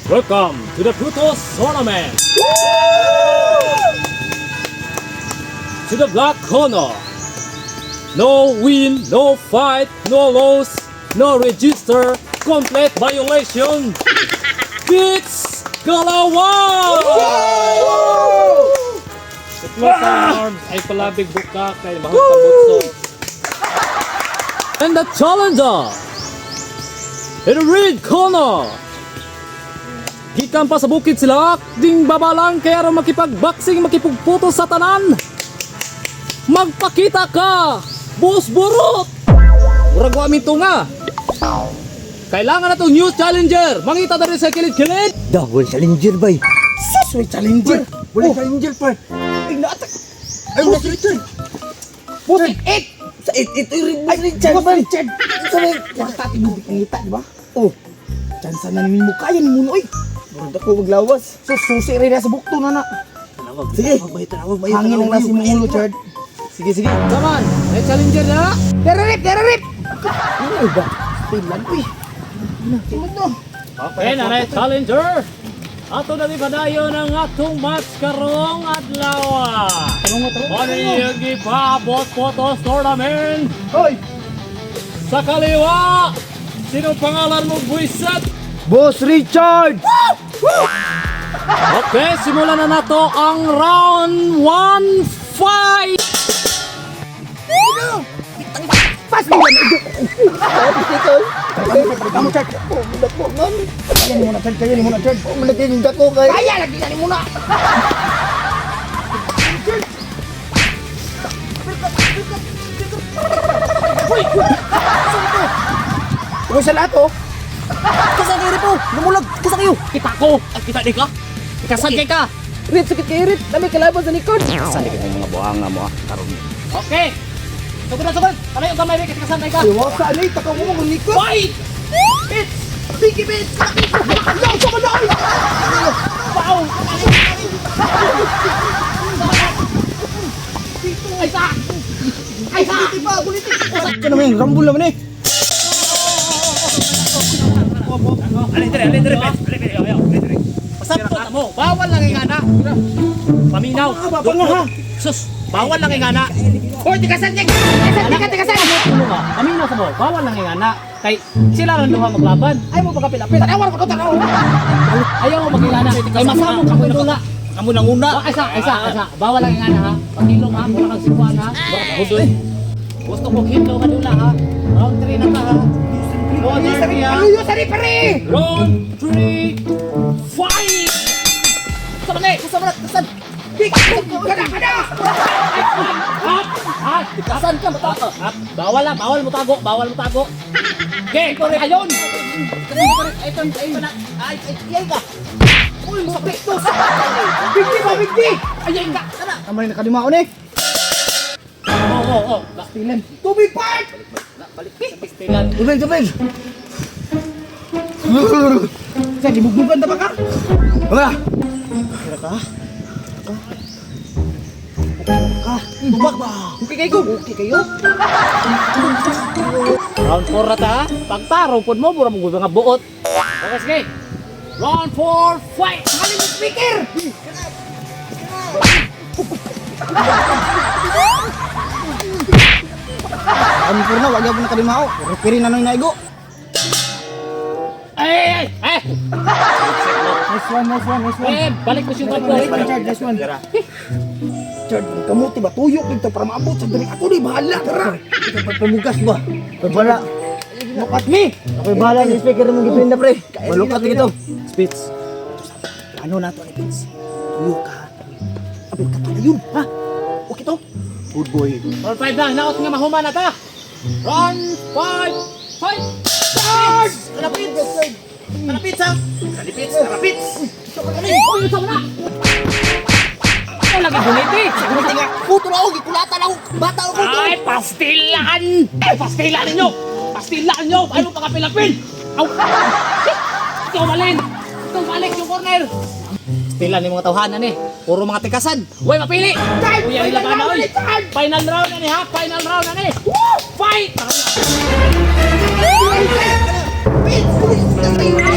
Welcome to the Pluto Tournament. To the black corner. No win, no fight, no loss, no register, complete violation. It's Kalawan! The close arms ay palabig buka kay mahal tambutso. And the challenger in the red corner. Gikan pa sa bukid sila, ding babalang kaya ron makipag-boxing, makipagputo sa tanan. Magpakita ka, Boss Burot! Murag wa minto nga. Kailangan na itong new challenger. Mangita na rin sa kilid-kilid. Double challenger bay. Sus, may challenger. Boleh challenger par. Ay, naatak. Ay, nasa Richard. Putik, it! Sa ito yung Richard Boss bay. Richard. Sa may kwarta, tinubig ang ngita, di ba? Oh, tsansa na namin mo kaya ni Muno, oy. Murad ako maglawas. Sus, susi rin na sa bukto na na. Sige. Tanawag bay. Hangin ang nasi mong ulo, Chard. Sige, sige. Come on, may challenger na. Derarip, derarip! Ano ba? Pilan, uy. Tingnan to. Okay, na challenger. Ato na padayon ang atong match karong adlaw. Ano yung iba, Boss Photos Tournament? Hoy! Sa kaliwa, sino pangalan mo, Buiset? Boss Richard. Okay, simulan na nato ang round 1 fight! Pas mo na ito! Kamu, Chard. Oh, mulat mo, man. Kaya ni muna, Chard. Kaya ni muna, Chard. Oh, malagyan yung dako kay. Kaya, lagi na ni muna. Uy! Uy, sa lahat, oh. Kasa kayo po. Lumulag. Kasa kayo. Kita ko! At kita di ka! Ikasan kay ka! Rit, sakit kayo Rit. Dami kalaban sa likod. Sali ka mga buhanga mo karon. Okay! Sugod na sugod! Palayo ka may ikasan kay ka! Ayaw ka, ano eh. Takaw mo, manikot. Fight! Bits! Biggie Bits! Ayaw, sa malay! Wow! Ay sa! Ay sa! Bulitin pa, bulitin! Ito naman yung rambol naman eh. Alin dire, Pasapot na mo! Bawal lang yung ana! Paminaw! Baba nga ha! Sus! Bawal lang yung ana! Hoy, tikasan niya! Tikasan! Ano nga? Paminaw sa mo! Bawal lang yung ana! Kay sila lang duha maglaban! Ay mo pagkapilapil! Tanawar ko to, tanaw! Ayaw mo mag-ilana! Kay masamo ka mo dula! Kamu nang una. Ay sa! Bawal lang yung ana ha! Pagkilong ha! Mula kang sipuan ha! Hudoy! Gusto ko kilong ka dula ha! Round 3 na ka ha! Round 3 ha! Aluyo sa ripari! Round 3 fight! Kasama na, kasan! Big! Kada! Up! Kasan ka matago? Up! Bawal mo tago! Okay, ayon! Ay ka! Uy, mo pektos! Bigdi ba, bigdi! Ayon ka! Naman yung nakadima ko ni! Oo. Pilan! Tubig part! Balik sa pistilan. Tubig. Saan, dibugbugan na ba ka? Wala. Tubak ba? Okay kayo? Round 4 na ta ha? Pagtaro po mo, mura mo mga buot. Okay, sige. Round 4 fight! Ano yung speaker? Ano po na, wag niya po nakadimao. Repiri na nang naigo. Eh! Nice one. Balik mo siyang tatlo. Nice one. Chard, kamuti ba? Tuyok dito para maabot sa dali. Ako di bahala, tara. Ito pagpamugas ba? Pagpala. Look at me. Ako'y bahala ng speaker mong gituin na pre. Malukat na ito. Spitz. Ano na to ni Spitz? Tuyok ka. Abot ka pala yun, ha? Okay to? Good boy. Round 5 lang. Naot nga mahuman na ta. Round 5 fight! Start! Kalapit ha! Kalapit! Uy, ito mo na! Ikaw lagi gumiti! Gumiti nga. Puto na ako, gikulatan ako. Bata ako to. Ay, pastilan! Ay, pastilan ninyo! Pastilan nyo! Ano pa kapilapin? Aw! Ikaw balik yung corner! Pastilan yung mga tawhanan eh. Puro mga tikasan. Uy, mapili! Uy, yan nila ba na uy? Final round na ni ha? Final round na ni! Fight! Spitz!